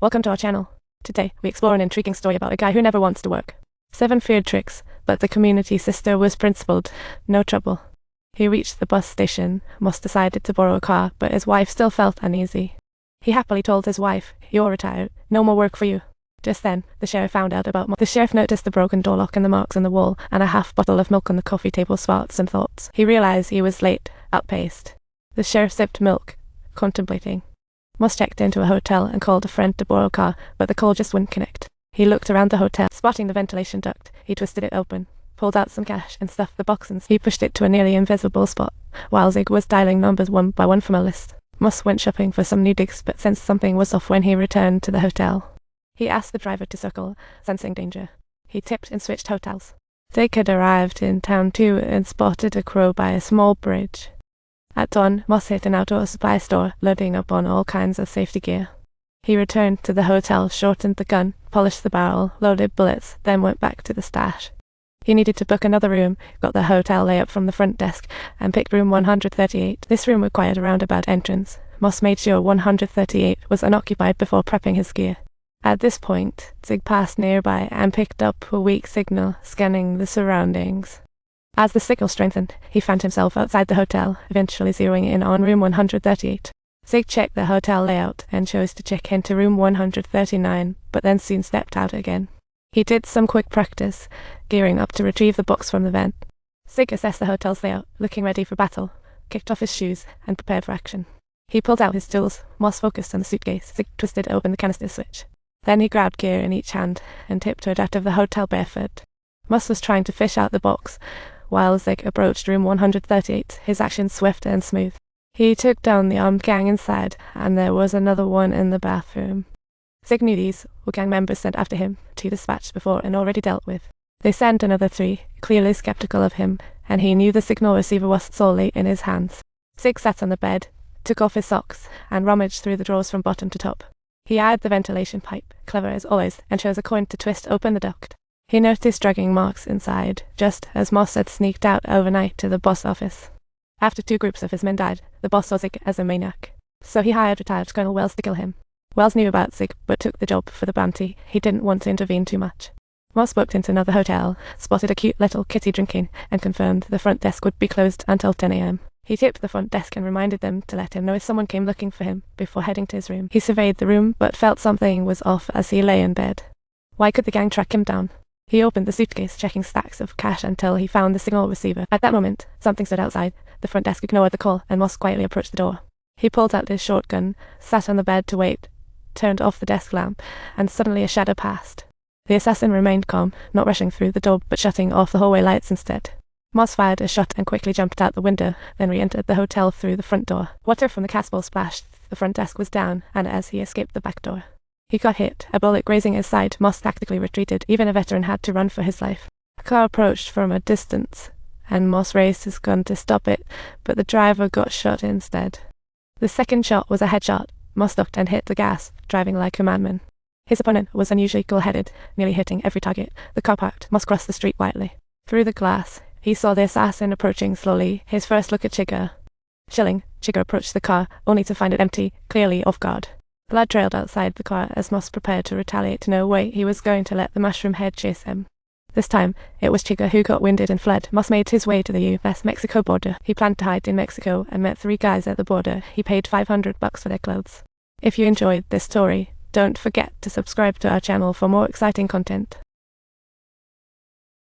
Welcome to our channel. Today, we explore an intriguing story about a guy who never wants to work. 7 feared tricks, but the community sister was principled. No trouble. He reached the bus station. Moss decided to borrow a car, but his wife still felt uneasy. He happily told his wife, "You're retired. No more work for you." Just then, the sheriff found out about Moss. The sheriff noticed the broken door lock and the marks on the wall, and a half bottle of milk on the coffee table sparked some thoughts. He realized he was late, outpaced. The sheriff sipped milk, contemplating. Moss checked into a hotel and called a friend to borrow a car, but the call just wouldn't connect. He looked around the hotel, spotting the ventilation duct. He twisted it open, pulled out some cash, and stuffed the box in. He pushed it to a nearly invisible spot, while Zig was dialing numbers one by one from a list. Moss went shopping for some new digs, but sensed something was off when he returned to the hotel. He asked the driver to circle, sensing danger. He tipped and switched hotels. Zig had arrived in town too and spotted a crow by a small bridge. At dawn, Moss hit an outdoor supply store, loading up on all kinds of safety gear. He returned to the hotel, shortened the gun, polished the barrel, loaded bullets, then went back to the stash. He needed to book another room, got the hotel layup from the front desk, and picked room 138. This room required a roundabout entrance. Moss made sure 138 was unoccupied before prepping his gear. At this point, Zig passed nearby and picked up a weak signal, scanning the surroundings. As the signal strengthened, he found himself outside the hotel, eventually zeroing in on room 138. Zig checked the hotel layout and chose to check into room 139, but then soon stepped out again. He did some quick practice, gearing up to retrieve the box from the vent. Zig assessed the hotel's layout, looking ready for battle, kicked off his shoes, and prepared for action. He pulled out his tools. Moss focused on the suitcase. Zig twisted open the canister switch. Then he grabbed gear in each hand and tiptoed out of the hotel barefoot. Moss was trying to fish out the box, while Zig approached room 138, his actions swift and smooth. He took down the armed gang inside, and there was another one in the bathroom. Zig knew these were gang members sent after him, 2 dispatched before and already dealt with. They sent another 3, clearly skeptical of him, and he knew the signal receiver was solely in his hands. Zig sat on the bed, took off his socks, and rummaged through the drawers from bottom to top. He eyed the ventilation pipe, clever as always, and chose a coin to twist open the duct. He noticed dragging marks inside, just as Moss had sneaked out overnight to the boss office. After 2 groups of his men died, the boss saw Zig as a maniac, so he hired retired Colonel Wells to kill him. Wells knew about Zig, but took the job for the bounty. He didn't want to intervene too much. Moss booked into another hotel, spotted a cute little kitty drinking, and confirmed the front desk would be closed until 10 a.m. He tipped the front desk and reminded them to let him know if someone came looking for him before heading to his room. He surveyed the room, but felt something was off as he lay in bed. Why could the gang track him down? He opened the suitcase, checking stacks of cash until he found the signal receiver. At that moment, something stood outside. The front desk ignored the call, and Moss quietly approached the door. He pulled out his shotgun, sat on the bed to wait, turned off the desk lamp, and suddenly a shadow passed. The assassin remained calm, not rushing through the door, but shutting off the hallway lights instead. Moss fired a shot and quickly jumped out the window, then re-entered the hotel through the front door. Water from the castle splashed. The front desk was down, and as he escaped the back door, he got hit, a bullet grazing his side. Moss tactically retreated. Even a veteran had to run for his life. A car approached from a distance, and Moss raised his gun to stop it, but the driver got shot instead. The second shot was a headshot. Moss ducked and hit the gas, driving like a madman. His opponent was unusually cool-headed, nearly hitting every target. The car parked. Moss crossed the street quietly. Through the glass, he saw the assassin approaching slowly, his first look at Chigga. Chilling, Chigga approached the car, only to find it empty, clearly off guard. Blood trailed outside the car as Moss prepared to retaliate. No way he was going to let the mushroom head chase him. This time, it was Chigga who got winded and fled. Moss made his way to the U.S.-Mexico border. He planned to hide in Mexico and met 3 guys at the border. He paid $500 for their clothes. If you enjoyed this story, don't forget to subscribe to our channel for more exciting content.